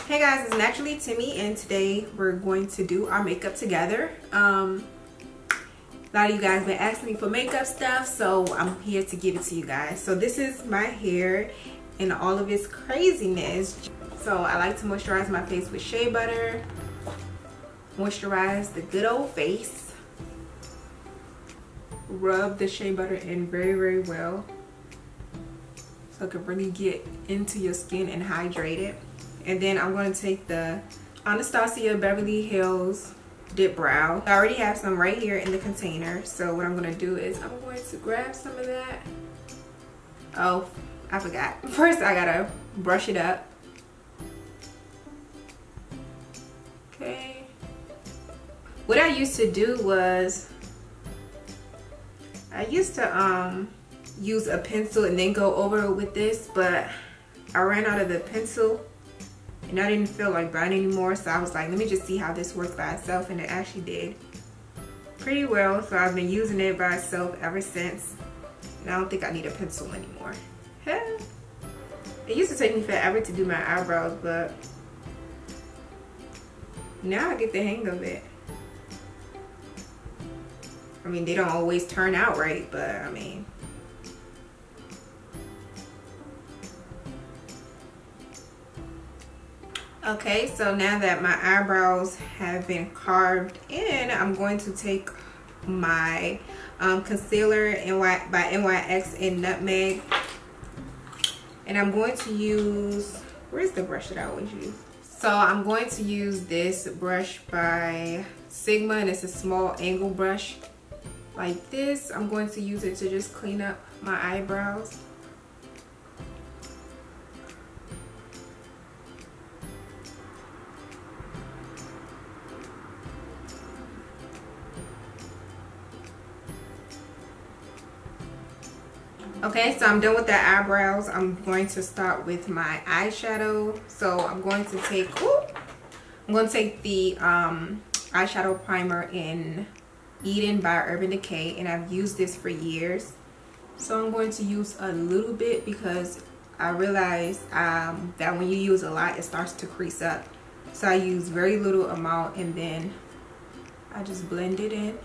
Hey guys, it's Naturally Timmy, and today we're going to do our makeup together. A lot of you guys been asking me for makeup stuff, so I'm here to give it to you guys. So this is my hair and all of its craziness. So I like to moisturize my face with shea butter, moisturize the good old face, rub the shea butter in very well so it can really get into your skin and hydrate it. And then I'm going to take the Anastasia Beverly Hills Dipbrow. I already have some right here in the container. So what I'm going to do is I'm going to grab some of that. Oh, I forgot. First I gotta brush it up. Okay. What I used to do was I used to use a pencil and then go over it with this, but I ran out of the pencil and I didn't feel like buying anymore, so I was like, let me just see how this works by itself, and it actually did pretty well. So I've been using it by itself ever since, and I don't think I need a pencil anymore. It used to take me forever to do my eyebrows, but now I get the hang of it. I mean, they don't always turn out right, but I mean, okay, so now that my eyebrows have been carved in, I'm going to take my concealer by NYX in Nutmeg, and I'm going to use, where's the brush that I always use? So I'm going to use this brush by Sigma, and it's a small angle brush like this. I'm going to use it to just clean up my eyebrows. Okay, so I'm done with the eyebrows. I'm going to start with my eyeshadow. So I'm going to take, the eyeshadow primer in Eden by Urban Decay, and I've used this for years. So I'm going to use a little bit because I realized that when you use a lot, it starts to crease up. So I use very little amount, and then I just blend it in.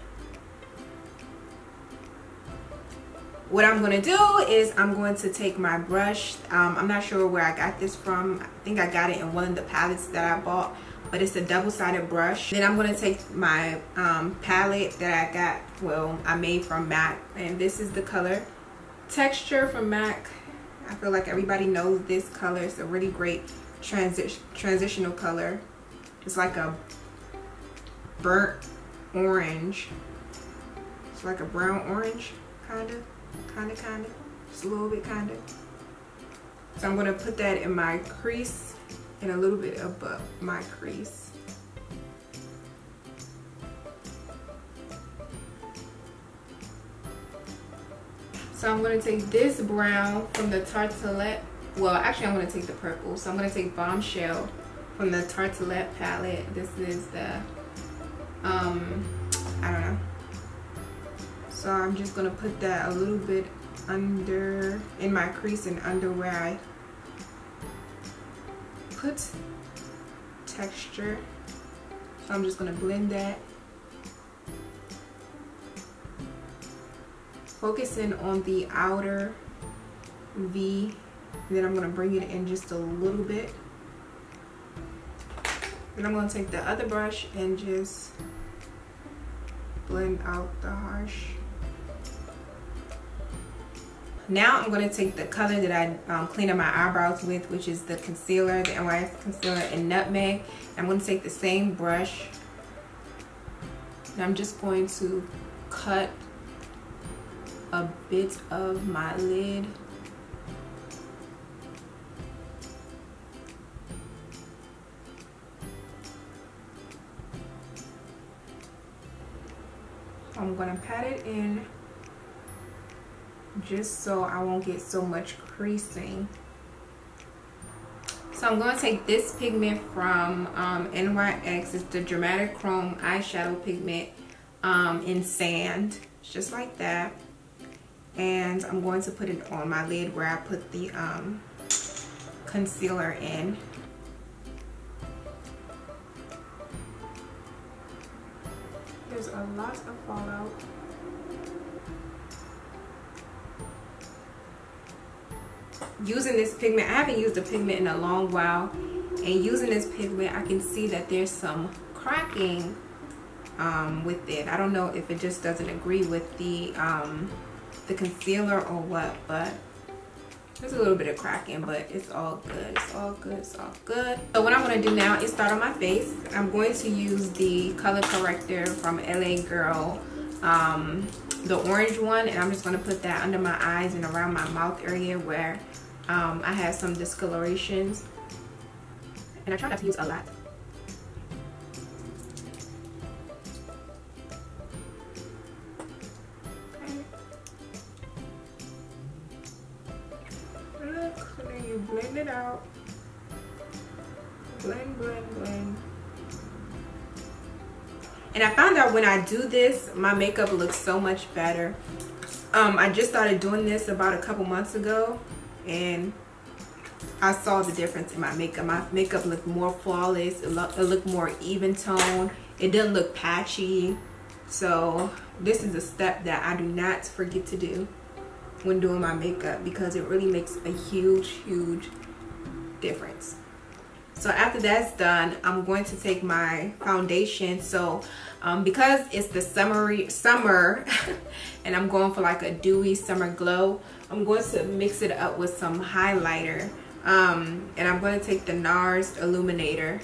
What I'm going to do is I'm going to take my brush. I'm not sure where I got this from. I think I got it in one of the palettes that I bought, but it's a double-sided brush. Then I'm going to take my palette that I got, well, I made from MAC, and this is the color Texture from MAC. I feel like everybody knows this color. It's a really great transitional color. It's like a burnt orange. It's like a brown orange, kind of, just a little bit, kind of. So I'm going to put that in my crease and a little bit above my crease. So I'm going to take this brown from the Tartelette, well, actually I'm going to take the purple. So I'm going to take Bombshell from the Tartelette Palette. This is the I don't know. So I'm just going to put that a little bit under, in my crease and under where I put texture. So I'm just going to blend that. Focusing on the outer V. And then I'm going to bring it in just a little bit. Then I'm going to take the other brush and just blend out the harsh. Now I'm going to take the color that I cleaned up my eyebrows with, which is the concealer, the NYX Concealer in Nutmeg. I'm going to take the same brush, and I'm just going to cut a bit of my lid. I'm going to pat it in just so I won't get so much creasing. So I'm going to take this pigment from NYX. It's the Dramatic Chrome Eyeshadow Pigment in Sand. Just like that. And I'm going to put it on my lid where I put the concealer in. there's a lot of fallout. Using this pigment, I haven't used the pigment in a long while, and using this pigment I can see that there's some cracking with it. I don't know if it just doesn't agree with the concealer or what, but there's a little bit of cracking, but it's all good. It's all good. It's all good. So what I'm going to do now is start on my face. I'm going to use the color corrector from LA Girl, the orange one, and I'm just going to put that under my eyes and around my mouth area where I have some discolorations, and I try not to use a lot. Blend it out. Blend, blend, blend. And I found out when I do this, my makeup looks so much better. I just started doing this about a couple months ago, and I saw the difference in my makeup. My makeup looked more flawless. It looked more even tone. It didn't look patchy. So this is a step that I do not forget to do when doing my makeup, because it really makes a huge difference. So after that's done, I'm going to take my foundation. So because it's the summer and I'm going for like a dewy summer glow, I'm going to mix it up with some highlighter, and I'm going to take the Nars Illuminator,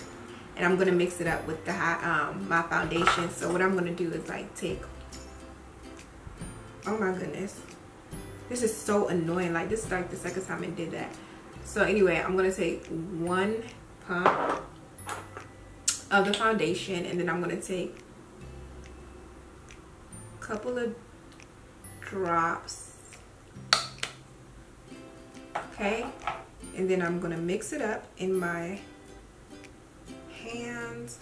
and I'm going to mix it up with the my foundation. So what I'm going to do is like take, oh my goodness, this is so annoying. Like this is like the second time I did that. So anyway, I'm gonna take 1 pump of the foundation, and then I'm gonna take a couple of drops. Okay, and then I'm gonna mix it up in my hands.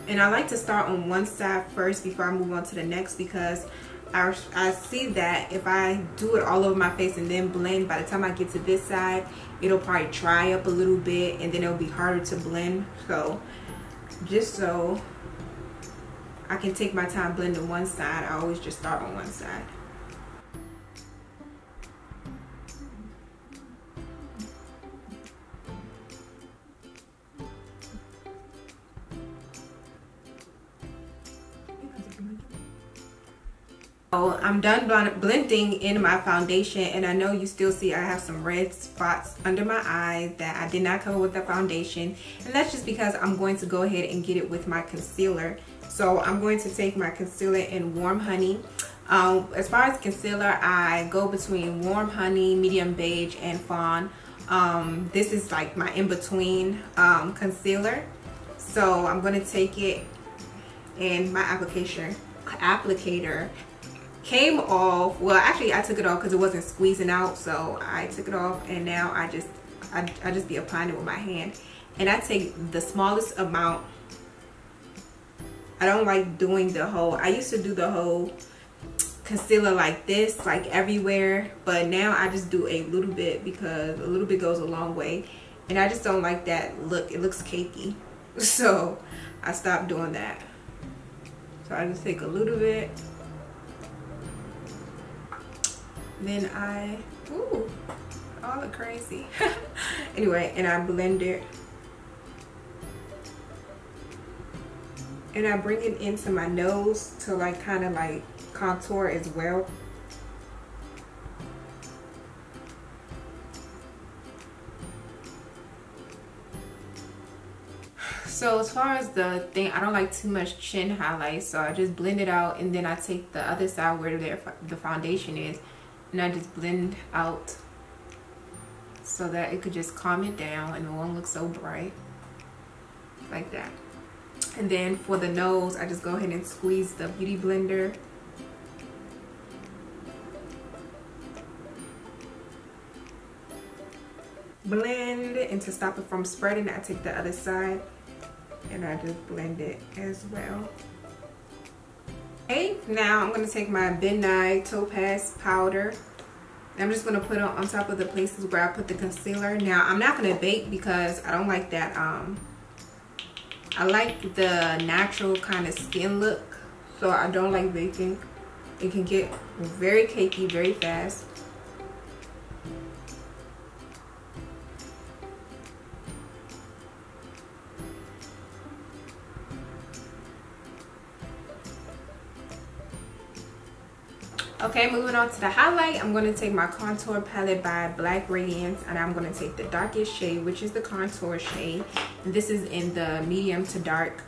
And I like to start on one side first before I move on to the next, because I see that if I do it all over my face and then blend, by the time I get to this side, it'll probably dry up a little bit, and then it'll be harder to blend. So just so I can take my time blending one side, I always just start on one side. So I'm done blending in my foundation, and I know you still see I have some red spots under my eyes that I did not cover with the foundation, and that's just because I'm going to go ahead and get it with my concealer. So I'm going to take my concealer in Warm Honey. As far as concealer, I go between Warm Honey, Medium Beige, and Fawn. This is like my in-between concealer. So I'm going to take it, and my applicator came off. Well, actually I took it off because it wasn't squeezing out, so I took it off, and now I just be applying it with my hand, and I take the smallest amount. I don't like doing the whole, I used to do the whole concealer like this, like everywhere, but now I just do a little bit, because a little bit goes a long way, and I just don't like that look. It looks cakey, so I stopped doing that. So I just take a little bit. Then ooh, all look crazy. Anyway, and I blend it, and I bring it into my nose to like kind of like contour as well. So as far as the thing, I don't like too much chin highlight, so I just blend it out, and then I take the other side where the foundation is, and I just blend out so that it could just calm it down and it won't look so bright, like that. And then for the nose, I just go ahead and squeeze the Beauty Blender. Blend, and to stop it from spreading, I take the other side and I just blend it as well. Okay, now I'm going to take my Midnight Topaz powder. I'm just going to put it on top of the places where I put the concealer. Now, I'm not going to bake because I don't like that I like the natural kind of skin look, so I don't like baking. It can get very cakey very fast. Okay, moving on to the highlight, I'm going to take my contour palette by Black Radiance, and I'm going to take the darkest shade, which is the contour shade. And this is in the medium to dark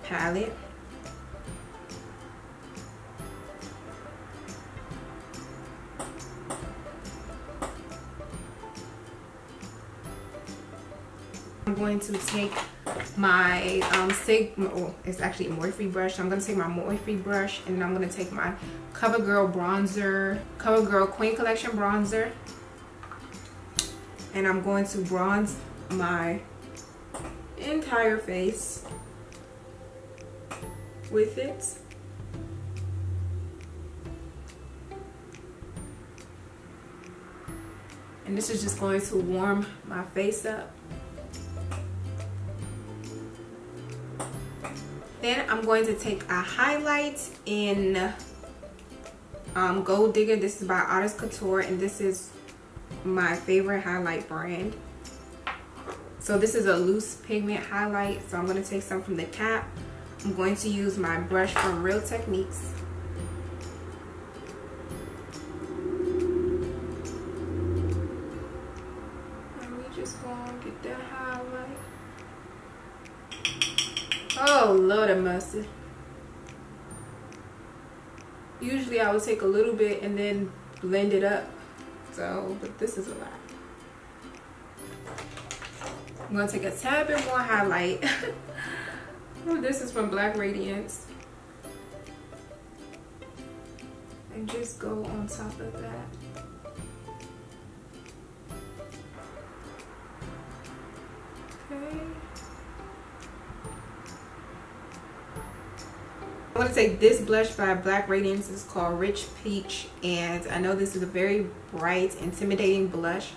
palette. I'm going to take my it's actually a Morphe brush. I'm going to take my Morphe brush, and I'm going to take my Covergirl bronzer, Covergirl Queen Collection bronzer, and I'm going to bronze my entire face with it. And this is just going to warm my face up. Then I'm going to take a highlight in Gold Digger. This is by Artist Couture, and this is my favorite highlight brand. So this is a loose pigment highlight. So I'm going to take some from the cap. I'm going to use my brush from Real Techniques. And we just gonna get that highlight. Oh Lord have mercy. Usually I would take a little bit and then blend it up. So, but this is a lot. I'm gonna take a tad bit more highlight. Oh, this is from Black Radiance. And just go on top of that. Okay. I'm going to take this blush by Black Radiance. It's called Rich Peach, and I know this is a very bright, intimidating blush.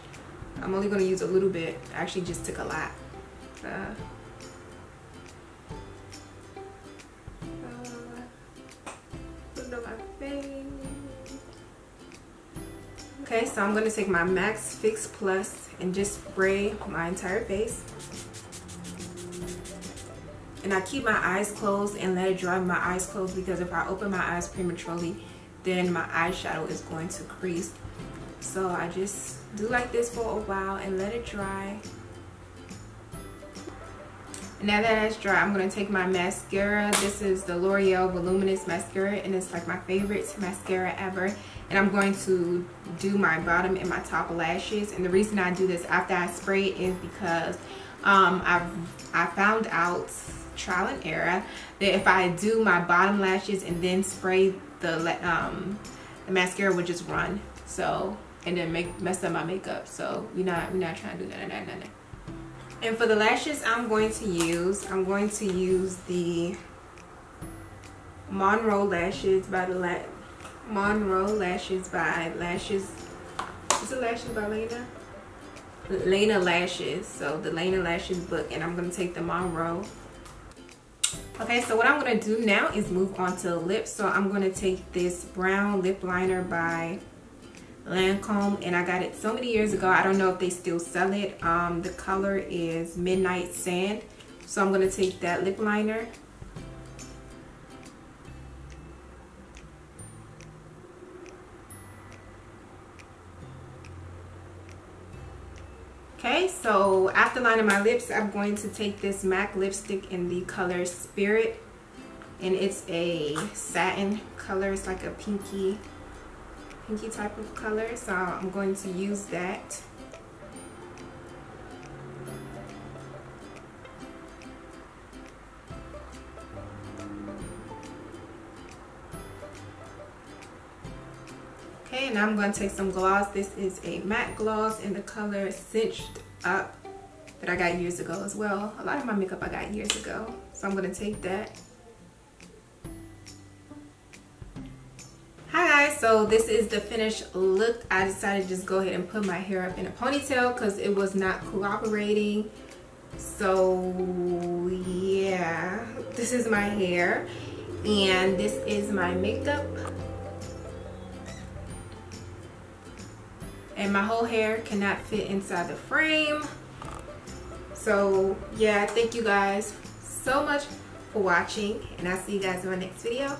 I'm only going to use a little bit. I actually just took a lot. Put it on my face. Okay, so I'm going to take my MAC Fix Plus and just spray my entire face. And I keep my eyes closed and let it dry with my eyes closed, because if I open my eyes prematurely, then my eyeshadow is going to crease. So I just do like this for a while and let it dry. And now that it's dry, I'm going to take my mascara. This is the L'Oreal Voluminous Mascara, and it's like my favorite mascara ever. And I'm going to do my bottom and my top lashes. And the reason I do this after I spray it is because I found out, trial and error, that if I do my bottom lashes and then spray the mascara would just run, so, and then mess up my makeup. So we're not trying to do that. And for the lashes, I'm going to use the Monroe lashes by Lena. Lena lashes. So the Lena lashes book, and I'm going to take the Monroe. Okay, so what I'm going to do now is move on to lips. So I'm going to take this brown lip liner by Lancome, and I got it so many years ago. I don't know if they still sell it. The color is Midnight Sand. So I'm going to take that lip liner. Okay, so after lining my lips, I'm going to take this MAC lipstick in the color Spirit, and it's a satin color. It's like a pinky type of color, so I'm going to use that. Okay, and I'm going to take some gloss. This is a matte gloss in the color Cinched Up that I got years ago as well. A lot of my makeup I got years ago, so I'm going to take that. Hi guys, so this is the finished look. I decided to just go ahead and put my hair up in a ponytail because it was not cooperating. So yeah, this is my hair and this is my makeup. And my whole hair cannot fit inside the frame. So yeah, thank you guys so much for watching, and I'll see you guys in my next video.